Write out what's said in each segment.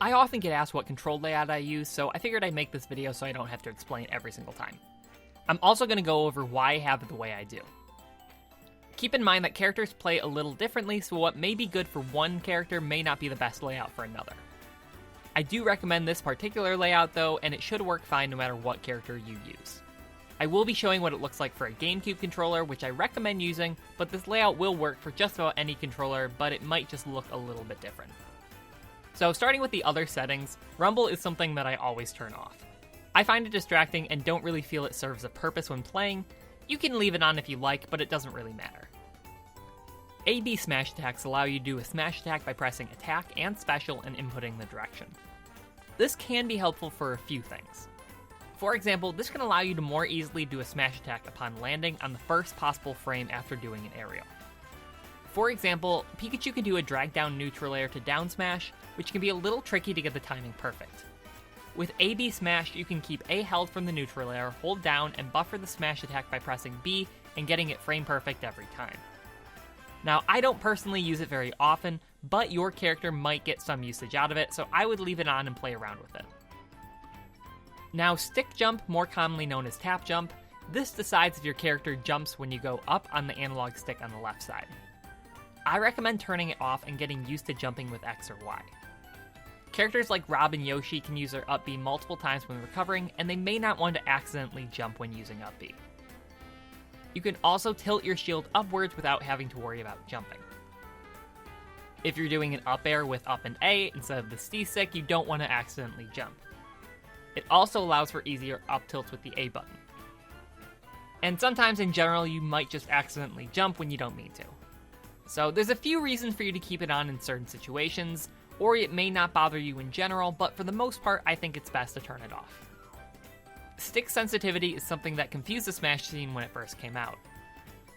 I often get asked what control layout I use, so I figured I'd make this video so I don't have to explain every single time. I'm also going to go over why I have it the way I do. Keep in mind that characters play a little differently, so what may be good for one character may not be the best layout for another. I do recommend this particular layout though, and it should work fine no matter what character you use. I will be showing what it looks like for a GameCube controller, which I recommend using, but this layout will work for just about any controller, but it might just look a little bit different. So starting with the other settings, rumble is something that I always turn off. I find it distracting and don't really feel it serves a purpose when playing. You can leave it on if you like, but it doesn't really matter. A-B smash attacks allow you to do a smash attack by pressing attack and special and inputting the direction. This can be helpful for a few things. For example, this can allow you to more easily do a smash attack upon landing on the first possible frame after doing an aerial. For example, Pikachu can do a drag down neutral air to down smash, which can be a little tricky to get the timing perfect. With A-B smash, you can keep A held from the neutral air, hold down, and buffer the smash attack by pressing B and getting it frame perfect every time. Now, I don't personally use it very often, but your character might get some usage out of it, so I would leave it on and play around with it. Now, stick jump, more commonly known as tap jump, this decides if your character jumps when you go up on the analog stick on the left side. I recommend turning it off and getting used to jumping with X or Y. Characters like Rob and Yoshi can use their up B multiple times when recovering, and they may not want to accidentally jump when using up B. You can also tilt your shield upwards without having to worry about jumping. If you're doing an up air with up and A instead of the C stick, you don't want to accidentally jump. It also allows for easier up tilts with the A button. And sometimes in general, you might just accidentally jump when you don't mean to. So there's a few reasons for you to keep it on in certain situations, or it may not bother you in general, but for the most part, I think it's best to turn it off. Stick sensitivity is something that confused the Smash scene when it first came out.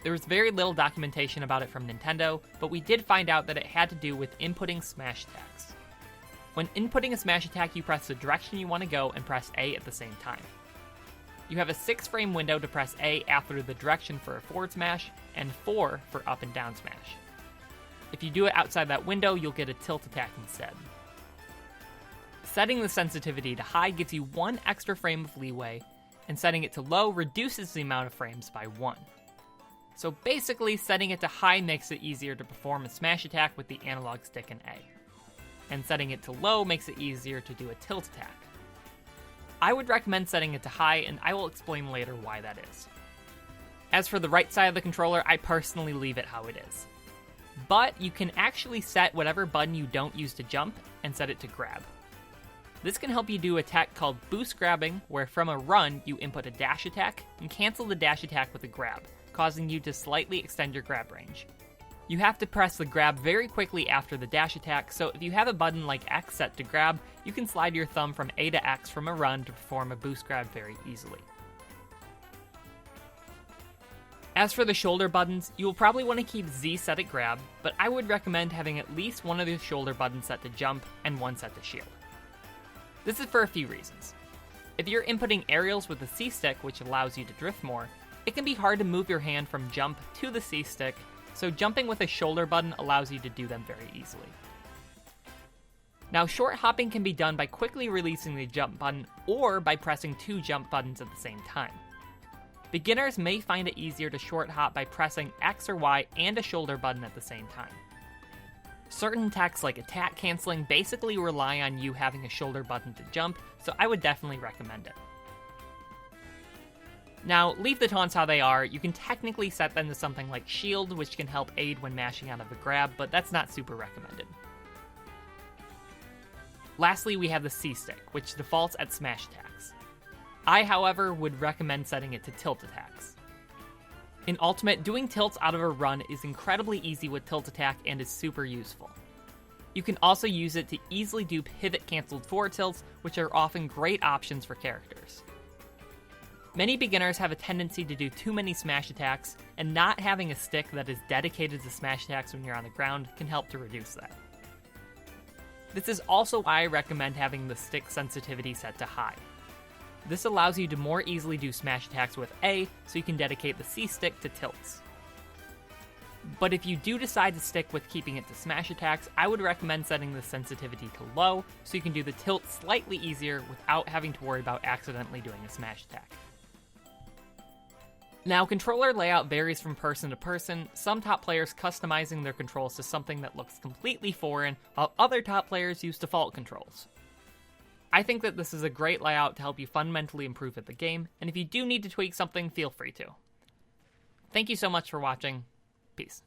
There was very little documentation about it from Nintendo, but we did find out that it had to do with inputting smash attacks. When inputting a smash attack, you press the direction you want to go and press A at the same time. You have a 6-frame window to press A after the direction for a forward smash, and 4 for up and down smash. If you do it outside that window, you'll get a tilt attack instead. Setting the sensitivity to high gives you 1 extra frame of leeway, and setting it to low reduces the amount of frames by 1. So basically, setting it to high makes it easier to perform a smash attack with the analog stick and A. And setting it to low makes it easier to do a tilt attack. I would recommend setting it to high, and I will explain later why that is. As for the right side of the controller, I personally leave it how it is. But you can actually set whatever button you don't use to jump and set it to grab. This can help you do a attack called boost grabbing, where from a run, you input a dash attack and cancel the dash attack with a grab, causing you to slightly extend your grab range. You have to press the grab very quickly after the dash attack, so if you have a button like X set to grab, you can slide your thumb from A to X from a run to perform a boost grab very easily. As for the shoulder buttons, you will probably want to keep Z set at grab, but I would recommend having at least one of the shoulder buttons set to jump and one set to shield. This is for a few reasons. If you're inputting aerials with the C stick, which allows you to drift more, it can be hard to move your hand from jump to the C stick, so jumping with a shoulder button allows you to do them very easily. Now, short hopping can be done by quickly releasing the jump button or by pressing 2 jump buttons at the same time. Beginners may find it easier to short hop by pressing X or Y and a shoulder button at the same time. Certain attacks like attack canceling basically rely on you having a shoulder button to jump, so I would definitely recommend it. Now, leave the taunts how they are. You can technically set them to something like shield, which can help aid when mashing out of a grab, but that's not super recommended. Lastly, we have the C stick, which defaults at smash attacks. I, however, would recommend setting it to tilt attacks. In Ultimate, doing tilts out of a run is incredibly easy with tilt attack and is super useful. You can also use it to easily do pivot canceled forward tilts, which are often great options for characters. Many beginners have a tendency to do too many smash attacks, and not having a stick that is dedicated to smash attacks when you're on the ground can help to reduce that. This is also why I recommend having the stick sensitivity set to high. This allows you to more easily do smash attacks with A, so you can dedicate the C stick to tilts. But if you do decide to stick with keeping it to smash attacks, I would recommend setting the sensitivity to low so you can do the tilt slightly easier without having to worry about accidentally doing a smash attack. Now, controller layout varies from person to person, some top players customizing their controls to something that looks completely foreign, while other top players use default controls. I think that this is a great layout to help you fundamentally improve at the game, and if you do need to tweak something, feel free to. Thank you so much for watching. Peace.